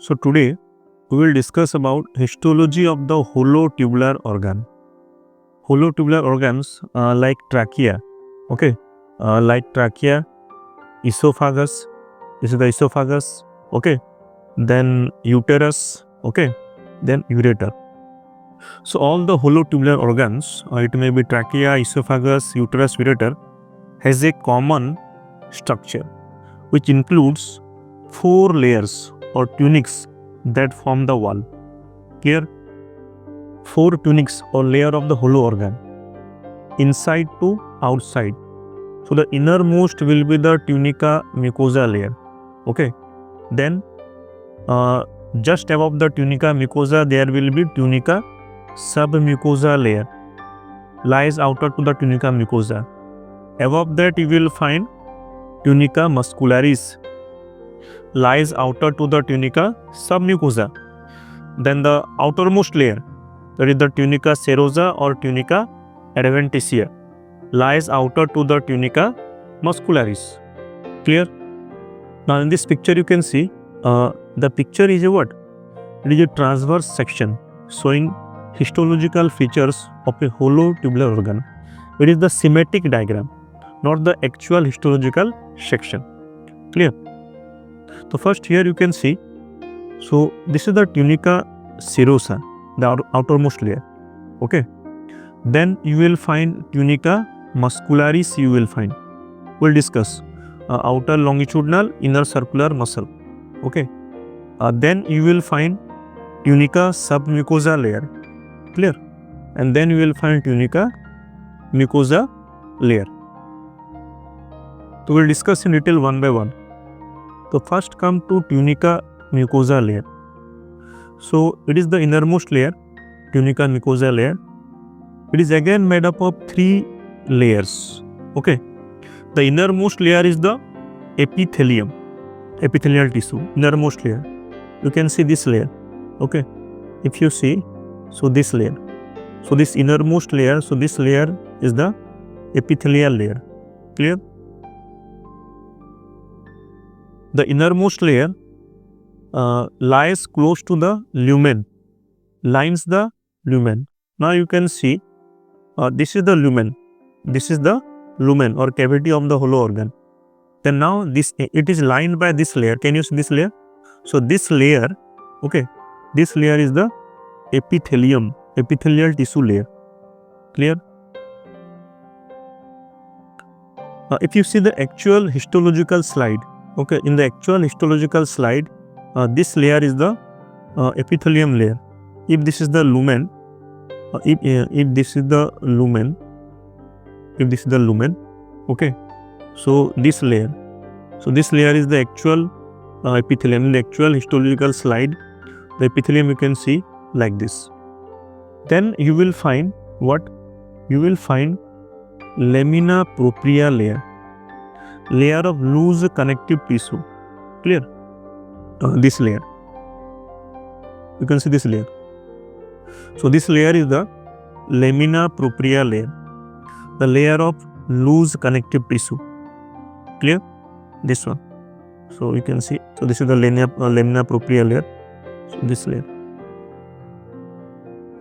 So today we will discuss about histology of the hollow tubular organ. Hollow tubular organs like trachea, like trachea, esophagus. This is the esophagus, Then uterus, Then ureter. So all the hollow tubular organs, it may be trachea, esophagus, uterus, ureter, has a common structure which includes 4 layers or tunics that form the wall. Here 4 tunics or layer of the hollow organ, inside to outside. So the innermost will be the tunica mucosa layer. Then just above the tunica mucosa there will be tunica submucosa layer, lies outer to the tunica mucosa. Above that you will find tunica muscularis, lies outer to the tunica submucosa. Then the outermost layer, that is the tunica serosa or tunica Adventitia, lies outer to the tunica muscularis. Clear? Now in this picture you can see the picture is a what? It is a transverse section showing histological features of a hollow tubular organ. It is the schematic diagram, not the actual histological section. Clear? So first here you can see, so this is the tunica serosa, the outermost layer. Then you will find tunica muscularis, you will find. We'll discuss outer longitudinal, inner circular muscle. Then you will find tunica submucosa layer. Clear? And then you will find tunica mucosa layer. So we'll discuss in detail one by one. So first come to tunica mucosa layer. So it is the innermost layer, tunica mucosa layer. It is again made up of 3 layers. The innermost layer is the epithelium, epithelial tissue, innermost layer. You can see this layer. If you see, so this layer. So this innermost layer, so this layer is the epithelial layer. Clear? The innermost layer lies close to the lumen, lines the lumen. Now you can see this is the lumen. This is the lumen or cavity of the hollow organ. Then now this, it is lined by this layer. Can you see this layer? So this layer, this layer is the epithelium, epithelial tissue layer. Clear? If you see the actual histological slide, in the actual histological slide, this layer is the epithelium layer. If this is the lumen, if this is the lumen, so this layer, is the actual epithelium. In the actual histological slide, the epithelium you can see like this. Then you will find what? You will find lamina propria layer of loose connective tissue. Clear? This layer, you can see this layer. So this layer is the lamina propria layer, the layer of loose connective tissue. Clear? This one. So you can see, so this is the lamina propria layer. So this layer,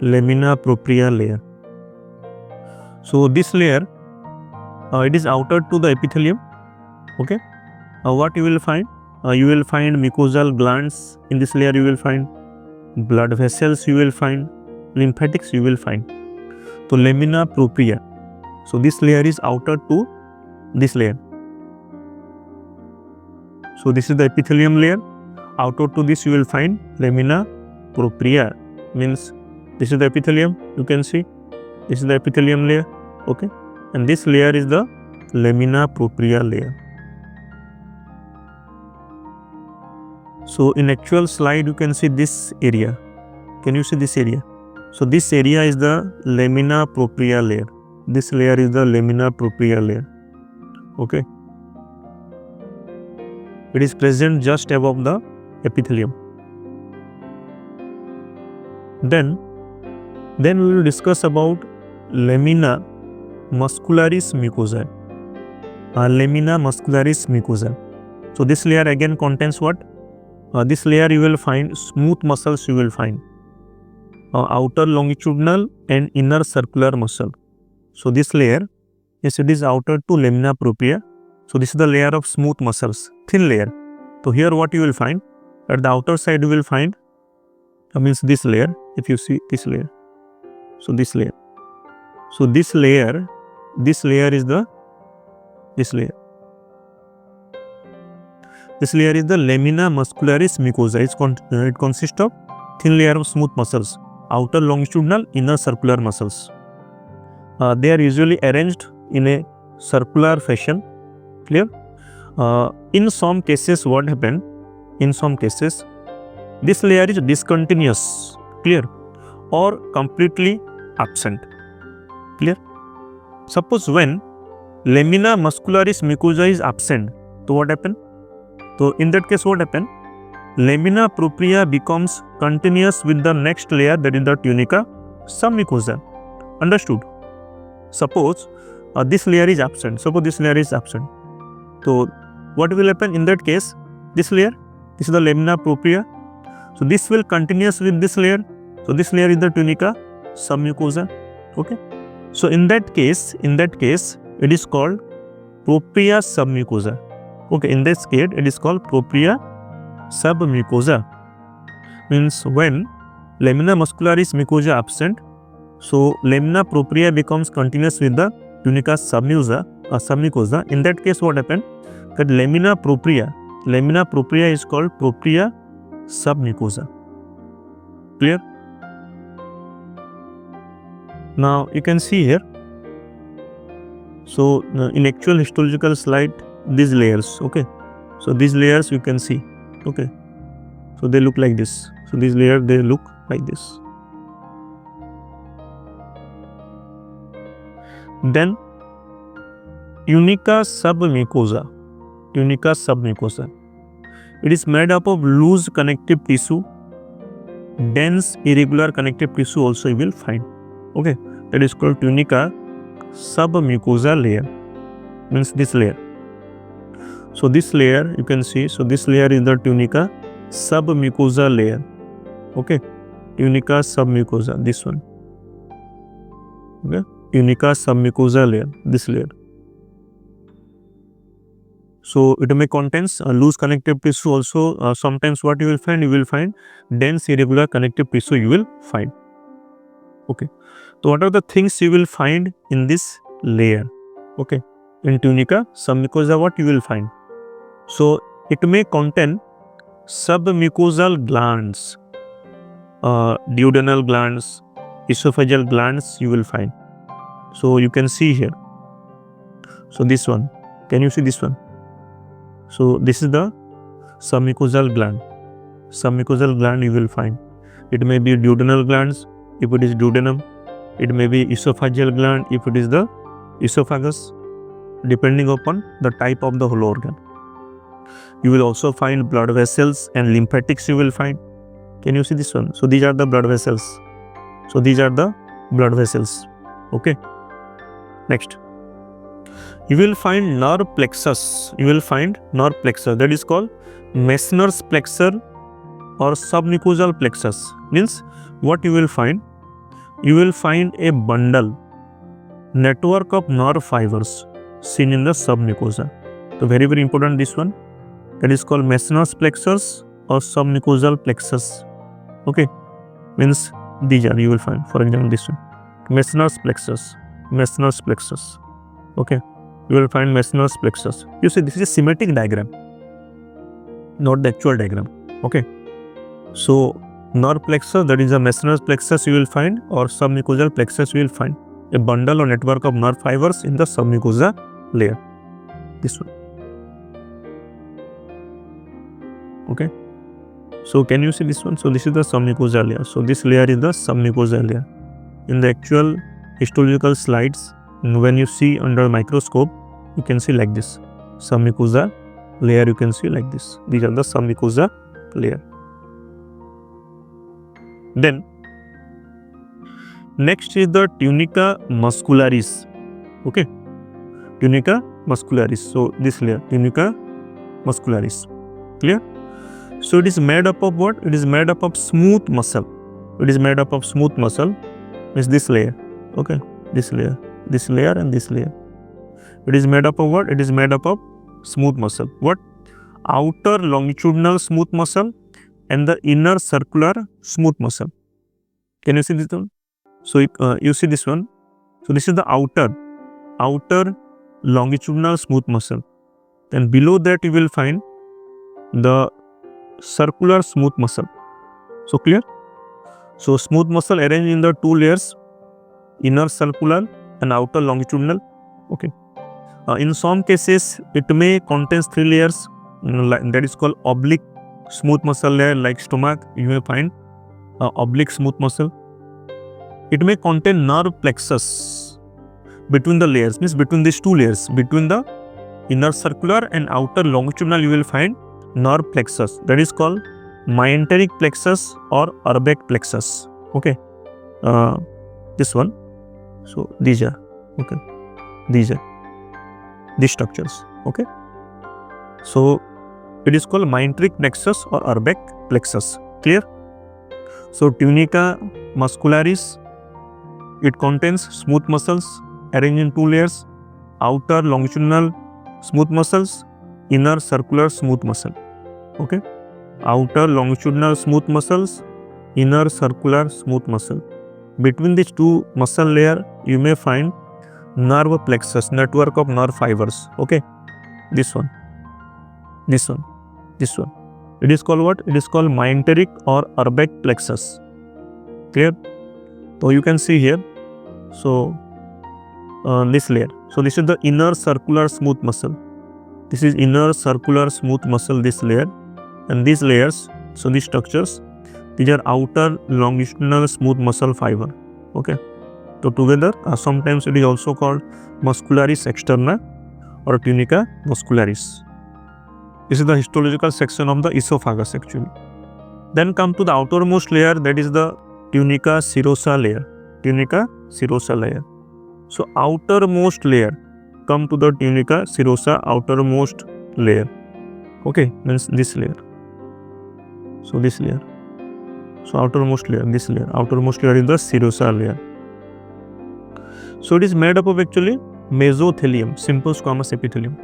lamina propria layer. So this layer, it is outer to the epithelium. What you will find? You will find mucosal glands. In this layer you will find blood vessels, you will find lymphatics, you will find. So lamina propria. So this layer is outer to this layer. So this is the epithelium layer. Outer to this you will find lamina propria. Means this is the epithelium. You can see this is the epithelium layer. And this layer is the lamina propria layer. So in actual slide you can see this area. Can you see this area? So this area is the lamina propria layer. This layer is the lamina propria layer. It is present just above the epithelium. Then we will discuss about lamina muscularis mucosa. Lamina muscularis mucosa. So this layer again contains what? This layer you will find smooth muscles, you will find outer longitudinal and inner circular muscle. So this layer, yes, it is outer to lamina propria. So this is the layer of smooth muscles, thin layer. So here what you will find, at the outer side you will find, means this layer, if you see this layer. So this layer. So this layer is the, this layer. This layer is the lamina muscularis mucosa. It consists of thin layer of smooth muscles, outer longitudinal, inner circular muscles. They are usually arranged in a circular fashion. Clear? In some cases, what happened? In some cases, this layer is discontinuous. Clear? Or completely absent. Clear? Suppose when lamina muscularis mucosa is absent, so what happened? So in that case, what happened? Lamina propria becomes continuous with the next layer, that is the tunica submucosa. Understood? Suppose this layer is absent. Suppose this layer is absent. So what will happen in that case? This layer, this is the lamina propria. So this will continuous with this layer. So this layer is the tunica submucosa. Okay. So in that case, it is called propria submucosa. Okay, in this case, it is called propria submucosa. Means when lamina muscularis mucosa absent, so lamina propria becomes continuous with the tunica submucosa. In that case, what happened? That lamina propria is called propria submucosa. Clear? Now you can see here. So in actual histological slide, these layers, okay, so these layers you can see, okay, so they look like this. So these layers, they look like this. Then tunica submucosa, it is made up of loose connective tissue, dense irregular connective tissue also you will find. Okay, that is called tunica submucosa layer, means this layer. So this layer you can see, so this layer is the tunica submucosa layer. Okay, tunica submucosa, this one. Okay, tunica submucosa layer, this layer. So it may contains loose connective tissue also. Sometimes what you will find dense irregular connective tissue you will find. Okay, so what are the things you will find in this layer? Okay, in tunica submucosa, what you will find? So it may contain submucosal glands, duodenal glands, esophageal glands you will find. So you can see here. So this one, can you see this one? So this is the submucosal gland. Submucosal gland you will find. It may be duodenal glands if it is duodenum. It may be esophageal gland if it is the esophagus, depending upon the type of the hollow organ. You will also find blood vessels and lymphatics you will find. Can you see this one? So these are the blood vessels. So these are the blood vessels. Okay. Next, you will find nerve plexus. That is called Meissner's plexus or submucosal plexus. Means what you will find? You will find a bundle, network of nerve fibers seen in the submucosa. So very important this one. That is called Meissner's plexus or submucosal plexus. Okay, means these are you will find. For example, this one, Meissner's plexus. Okay, you will find Meissner's plexus. You see, this is a schematic diagram, not the actual diagram. Okay, so nerve plexus, that is a Meissner's plexus you will find, or submucosal plexus you will find a bundle or network of nerve fibers in the submucosa layer. This one. Okay, so can you see this one? So this is the submucosa layer. So this layer is the submucosa layer. In the actual histological slides, when you see under microscope, you can see like this. Submucosa layer you can see like this. These are the submucosa layer. Then next is the tunica muscularis. Okay, tunica muscularis. So this layer, tunica muscularis. Clear? So it is made up of what? It is made up of smooth muscle. It is made up of smooth muscle, means this layer. Okay, this layer and this layer. It is made up of what? It is made up of smooth muscle. What? Outer longitudinal smooth muscle and the inner circular smooth muscle. Can you see this one? So you see this one. So this is the outer longitudinal smooth muscle. Then below that you will find the circular smooth muscle. So clear? So smooth muscle arranged in the two layers, inner circular and outer longitudinal. Okay. In some cases it may contain three layers, that is called oblique smooth muscle layer. Like stomach, you may find oblique smooth muscle. It may contain nerve plexus between the layers, means between these two layers, between the inner circular and outer longitudinal you will find nerve plexus, that is called myenteric plexus or Urbach plexus. Okay, this one. So these are, okay, these structures. Okay, so it is called myenteric plexus or Urbach plexus. Clear? So tunica muscularis, it contains smooth muscles arranged in two layers, outer longitudinal smooth muscles, inner circular smooth muscle. Okay, outer longitudinal smooth muscles, inner circular smooth muscle. Between these two muscle layer you may find nerve plexus, network of nerve fibers. Okay, this one. It is called what? It is called myenteric or Urbach plexus. Clear? So you can see here. So this layer. So this is the inner circular smooth muscle. This is inner circular smooth muscle, this layer, and these layers. So these structures, these are outer longitudinal smooth muscle fiber. Okay. So together, sometimes it is also called Muscularis externa or tunica muscularis. This is the histological section of the esophagus actually. Then come to the outermost layer, that is the tunica serosa layer. Tunica serosa layer. So outermost layer, come to the tunica serosa outermost layer. Okay, means this layer. So this layer. So outermost layer, this layer. Outermost layer is the serosa layer. So it is made up of actually mesothelium, simple squamous epithelium.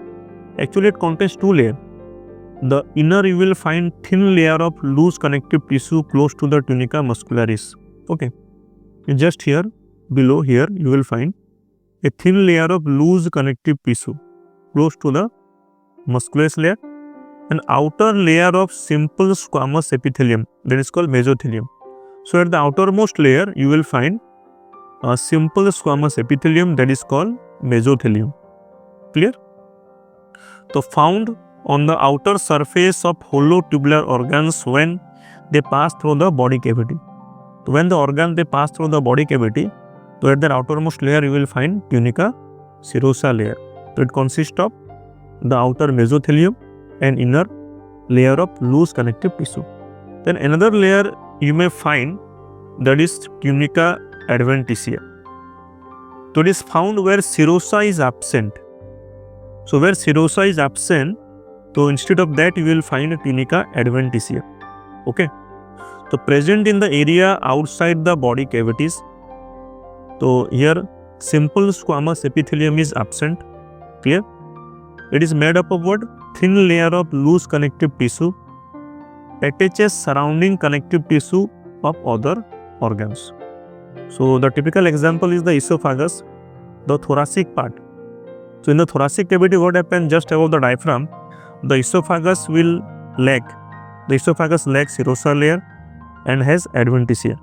Actually it contains two layers. The inner you will find thin layer of loose connective tissue close to the tunica muscularis. Okay, just here below here you will find a thin layer of loose connective tissue close to the muscularis layer, an outer layer of simple squamous epithelium, that is called mesothelium. So at the outermost layer you will find a simple squamous epithelium, that is called mesothelium. Clear? So found on the outer surface of hollow tubular organs when they pass through the body cavity. So when the organ they pass through the body cavity, so at the outermost layer you will find tunica serosa layer. So it consists of the outer mesothelium and inner layer of loose connective tissue. Then another layer you may find, that is tunica Adventitia. So it is found where serosa is absent. So where serosa is absent, so instead of that you will find a tunica Adventitia. Okay. So present in the area outside the body cavities. So here simple squamous epithelium is absent. Clear? It is made up of what? Thin layer of loose connective tissue attaches surrounding connective tissue of other organs. So the typical example is the esophagus, the thoracic part. So in the thoracic cavity, what happens just above the diaphragm, the esophagus will lack. The esophagus lacks serosa layer and has Adventitia.